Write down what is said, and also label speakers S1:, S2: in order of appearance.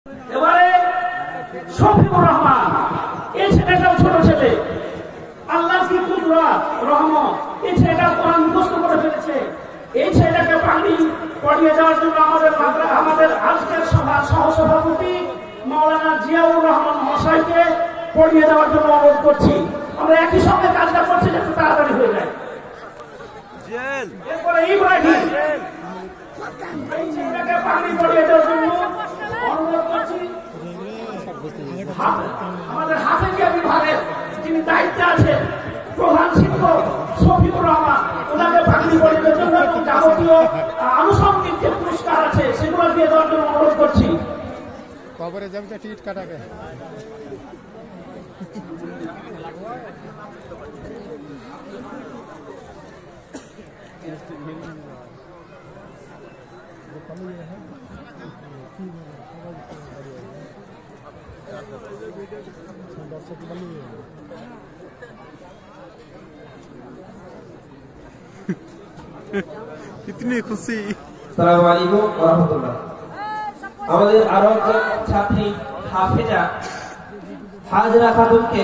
S1: এবারে শফিকুর রহমান, এই ছেলেটাও ছোট ছেলে, আল্লাহ কি কুদরত রহমত, এই ছেলেটা কোরআন মুখস্থ করে ফেলেছে। এই ছেলেটাকে পানি পড়িয়ে দেওয়ার জন্য আমাদের আজকের সভার সহসভাপতি মাওলানা জিয়াউর রহমান মহাশয়কে পড়িয়ে দেওয়ার জন্য অনুরোধ করছি। আমরা একই সঙ্গে কাজটা করছি যাতে তাড়াতাড়ি হয়ে যায়। এরপরে ইব্রাহিম, এই ছেলেটাকে পানি পড়িয়ে দেওয়ার জন্য অনুরোধ করছি। আমাদের হাফেজিয়া বিভাগের যিনি দায়িত্বে আছেন প্রধান শিক্ষক শফিকুর রহমান, ওনাকে পাগড়ি পরিয়ে জন্য এবং যাবতীয় আনুষঙ্গিক যে পুরস্কার আছে সেগুলো দিয়ে দেওয়ার জন্য অনুরোধ করছি।
S2: কবরে যাবি তো টিকিট কাটাবে।
S3: इतनी खुशी।
S4: আসসালামু আলাইকুম ওয়া রাহমাতুল্লাহ। আমাদের আরো একজন ছাত্রী হাফেজা হাজরা খাতুনকে